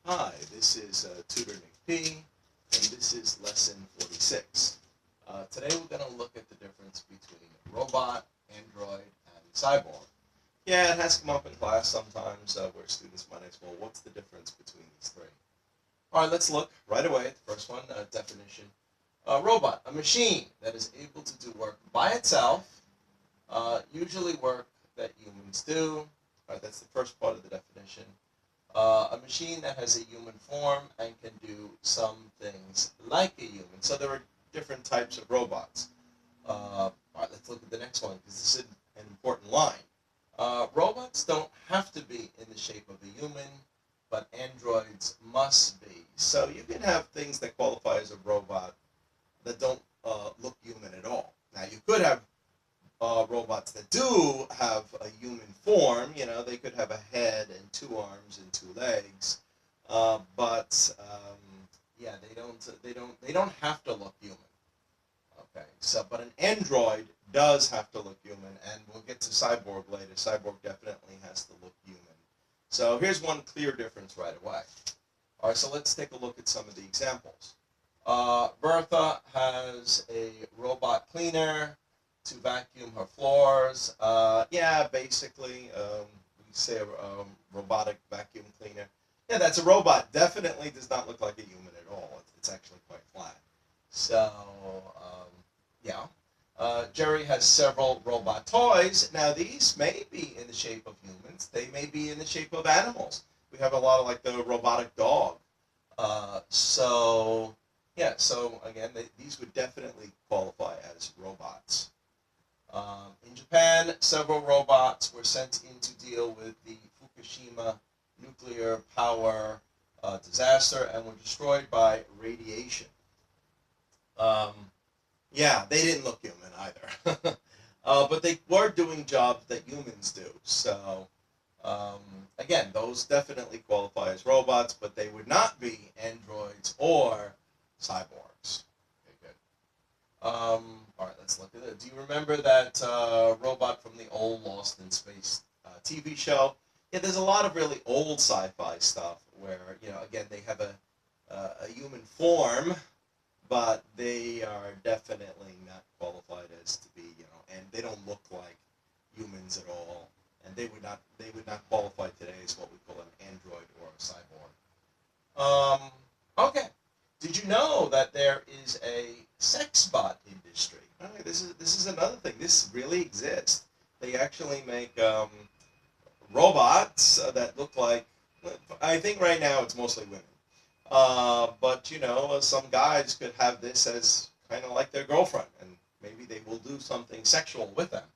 Hi, this is Tutor Nick P, and this is lesson 46. Today we're going to look at the difference between robot, android, and cyborg. Yeah, it has come up in class sometimes where students might ask, well, what's the difference between these three? All right, let's look right away at the first one, definition. Robot, a machine that is able to do work by itself, usually work that humans do. All right, that's the first part of the definition. A machine that has a human form and can do some things like a human. So there are different types of robots. All right, let's look at the next one because this is an important line. Robots don't have to be in the shape of a human, but androids must be. So you can have things that qualify as a robot that don't look human at all. Now you could have robots that do have a human form. You know, they could have a head and two arms and two legs, but yeah, they don't have to look human. Okay, so but an android does have to look human, and we'll get to Cyborg later. Cyborg definitely has to look human. So here's one clear difference right away. All right, so let's take a look at some of the examples. Bertha has a robot cleaner to vacuum her floors. Yeah, basically, we say a robotic vacuum cleaner. Yeah, that's a robot. Definitely does not look like a human at all. It's actually quite flat. So, yeah. Jerry has several robot toys. Now, these may be in the shape of humans. They may be in the shape of animals. We have a lot of, like, the robotic dog. Yeah, so, again, these would definitely qualify as robots. In Japan, several robots were sent in to deal with the Fukushima nuclear power disaster and were destroyed by radiation. Yeah, they didn't look human either. But they were doing jobs that humans do. So, again, those definitely qualify as robots, but they would not be androids or cyborgs. Okay, good. All right, let's look at it. Do you remember that robot from the old Lost in Space TV show? Yeah, there's a lot of really old sci-fi stuff where, you know, again, they have a human form, but they are definitely not qualified as to be, you know, and they don't look like humans at all, and they would not qualify today as what we call an android or a cyborg. Okay. Did you know that there is a sex bot industry? Okay, this is another thing. This really exists. They actually make robots that look like. I think right now it's mostly women. But you know, some guys could have this as kind of like their girlfriend, and maybe they will do something sexual with them.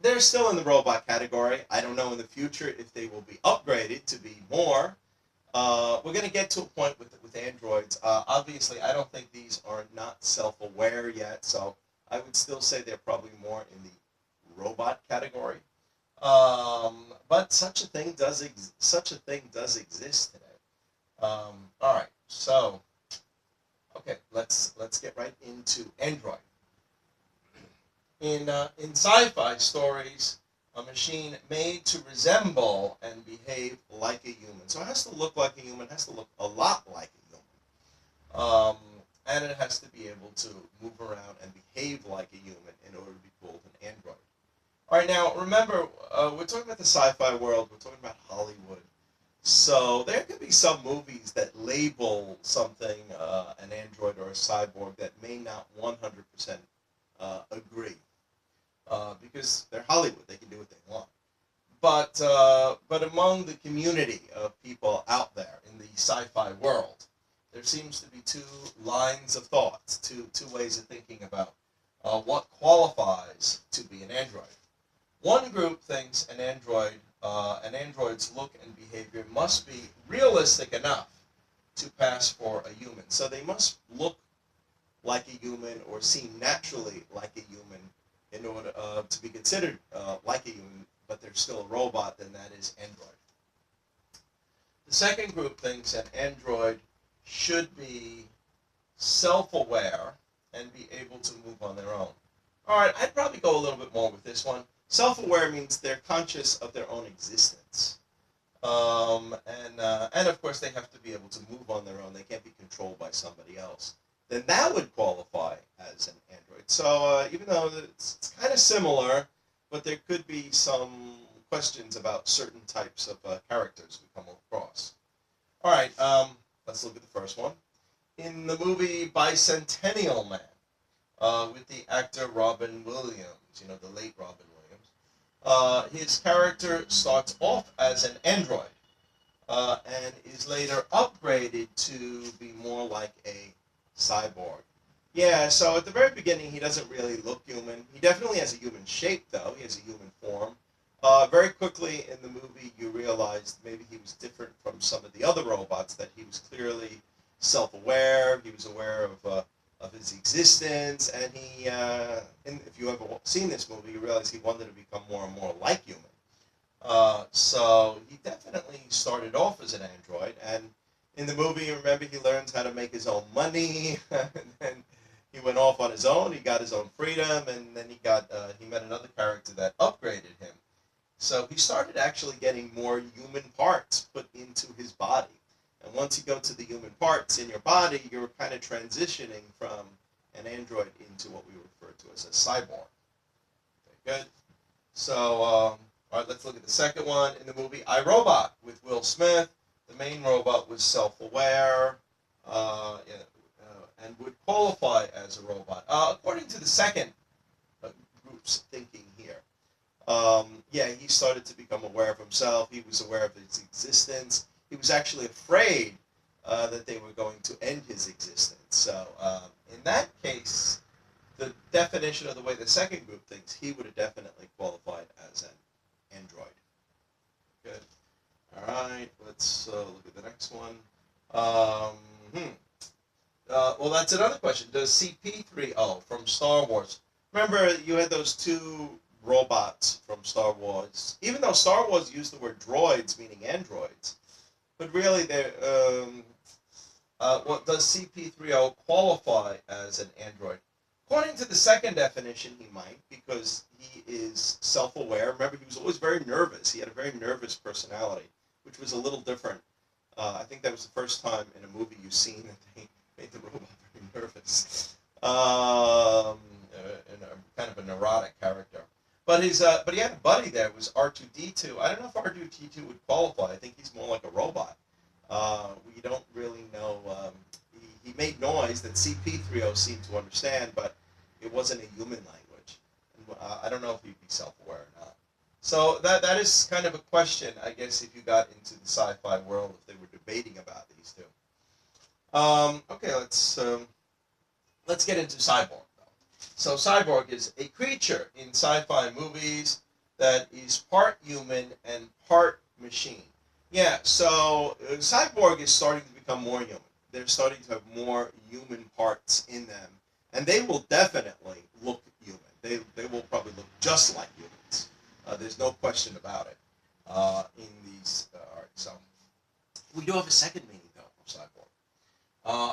They're still in the robot category. I don't know in the future if they will be upgraded to be more. We're going to get to a point with androids. Obviously, I don't think these are not self-aware yet, so I would still say they're probably more in the robot category. But such a thing does exist today. All right, so okay, let's get right into android. In sci-fi stories, a machine made to resemble and behave like a human. So it has to look like a human, it has to look a lot like a human. And it has to be able to move around and behave like a human in order to be called an android. All right, now remember, we're talking about the sci-fi world, we're talking about Hollywood. So there could be some movies that label something an android or a cyborg that may not 100% agree. Because they're Hollywood, they can do what they want. But among the community of people out there in the sci-fi world, there seems to be two lines of thought, two ways of thinking about what qualifies to be an android. One group thinks an android's look and behavior must be realistic enough to pass for a human. So they must look like a human or seem naturally like a human in order to be considered like a human, but they're still a robot, then that is android. The second group thinks an android should be self-aware and be able to move on their own. All right, I'd probably go a little bit more with this one. Self-aware means they're conscious of their own existence. And of course they have to be able to move on their own. They can't be controlled by somebody else. Then that would qualify as an android. So even though it's kind of similar, but there could be some questions about certain types of characters we come across. All right, let's look at the first one. In the movie Bicentennial Man, with the actor Robin Williams, the late Robin Williams, his character starts off as an android and is later upgraded to be more like a cyborg. Yeah, so at the very beginning, he doesn't really look human. He definitely has a human shape, though. He has a human form. Very quickly in the movie, you realized maybe he was different from some of the other robots, that he was clearly self-aware. He was aware of his existence, and if you ever seen this movie, you realize he wanted to become more and more like human. So he definitely started off as an android, and in the movie, remember, he learns how to make his own money, and then he went off on his own. He got his own freedom, and then he met another character that upgraded him. So he started actually getting more human parts put into his body. And once you go to the human parts in your body, you're kind of transitioning from an android into what we refer to as a cyborg. Okay, good. So, all right, let's look at the second one. In the movie I, Robot with Will Smith, the main robot was self-aware and would qualify as a robot. According to the second group's thinking here, he started to become aware of himself. He was aware of his existence. He was actually afraid that they were going to end his existence. So in that case, the definition of the way the second group thinks, he would have definitely qualified as an android. Good. All right, let's look at the next one. Well, that's another question. Does CP3O from Star Wars, remember you had those two robots from Star Wars, even though Star Wars used the word droids, meaning androids, but really does CP3O qualify as an android? According to the second definition, he might, because he is self-aware. Remember, he was always very nervous. He had a very nervous personality, which was a little different. I think that was the first time in a movie you've seen that they made the robot very nervous. And kind of a neurotic character. But he had a buddy there. It was R2-D2. I don't know if R2-D2 would qualify. I think he's more like a robot. We don't really know. He made noise that CP3O seemed to understand, but it wasn't a human language. And, I don't know if he'd be self-aware or not. So that is kind of a question, I guess, if you got into the sci-fi world, if they were debating about these two. Okay, let's get into Cyborg. So Cyborg is a creature in sci-fi movies that is part human and part machine. Yeah, so Cyborg is starting to become more human. They're starting to have more human parts in them, and they will definitely look human. They will probably look just like humans. There's no question about it. In these, all right, so we do have a second meaning though of Cyborg.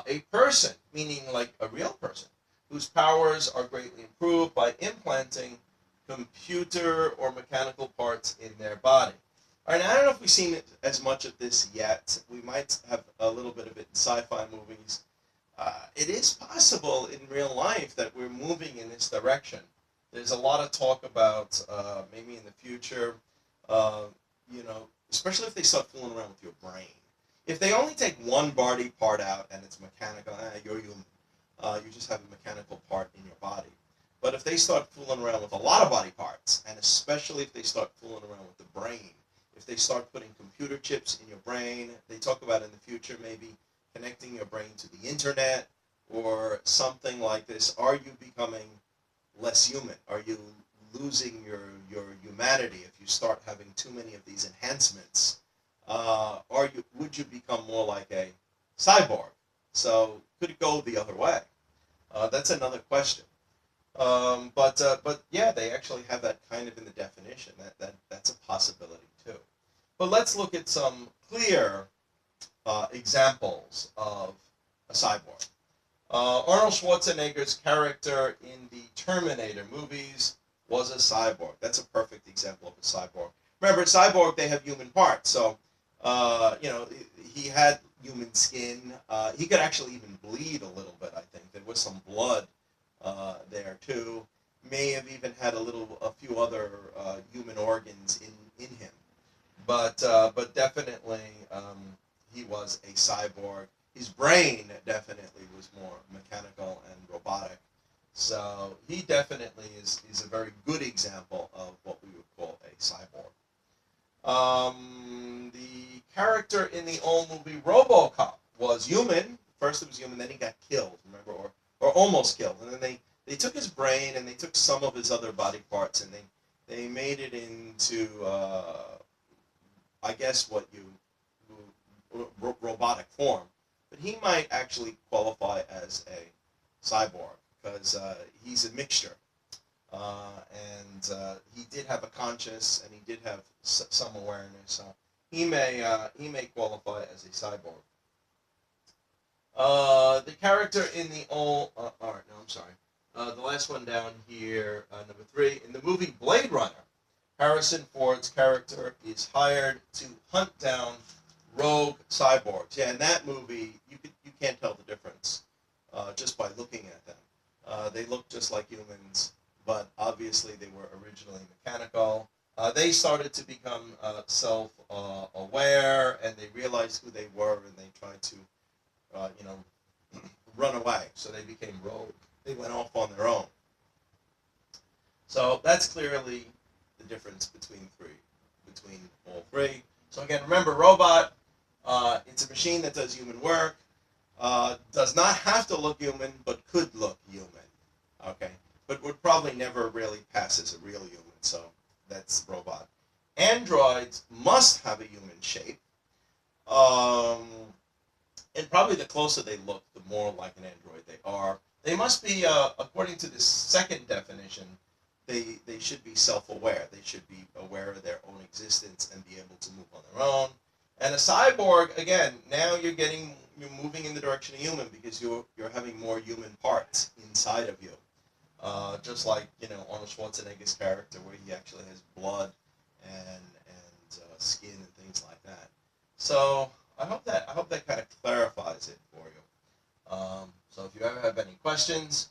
A person, meaning like a real person, whose powers are greatly improved by implanting computer or mechanical parts in their body. All right, now I don't know if we've seen as much of this yet. We might have a little bit of it in sci-fi movies. It is possible in real life that we're moving in this direction. There's a lot of talk about maybe in the future, especially if they start fooling around with your brain. If they only take one body part out and it's mechanical, you're human. You just have a mechanical part in your body. But if they start fooling around with a lot of body parts, and especially if they start fooling around with the brain, if they start putting computer chips in your brain, they talk about in the future maybe connecting your brain to the internet or something like this. Are you becoming less human? Are you losing your humanity if you start having too many of these enhancements? Would you become more like a cyborg? So could it go the other way? That's another question. But yeah, they actually have that kind of in the definition. That's a possibility too. But let's look at some clear examples of a cyborg. Arnold Schwarzenegger's character in the Terminator movies was a cyborg. That's a perfect example of a cyborg. Remember, cyborg, they have human parts. So You know, he had human skin. He could actually even bleed a little bit. I think there was some blood there too. May have even had a few other human organs in him. But definitely he was a cyborg. His brain definitely was more mechanical and robotic. So he definitely is a very good example of what we would call a cyborg. The character in the old movie RoboCop was human. First it was human, then he got killed, remember, or almost killed. And then they took his brain and they took some of his other body parts and they made it into I guess what robotic form. But he might actually qualify as a cyborg because he's a mixture. And he did have a conscience, and he did have some awareness, so he may qualify as a cyborg. The character in the old, all right, no, I'm sorry. The last one down here, number 3, in the movie Blade Runner, Harrison Ford's character is hired to hunt down rogue cyborgs. Yeah, in that movie, you can't tell the difference just by looking at them. They look just like humans, but obviously they were originally mechanical. They started to become self-aware, and they realized who they were, and they tried to, you know, run away. So they became rogue. They went off on their own. So that's clearly the difference between all three. So again, remember, robot. It's a machine that does human work. Does not have to look human, but could look human. Okay, but would probably never really pass as a real human. So that's robot. Androids must have a human shape. Um, and probably the closer they look, the more like an android they are. They must be, according to this second definition, they should be self-aware. They should be aware of their own existence and be able to move on their own. And a cyborg, again, now you're moving in the direction of human because you're having more human parts inside of you. Just like, you know, Arnold Schwarzenegger's character, where he actually has blood and skin and things like that. So I hope that kind of clarifies it for you. So if you ever have any questions,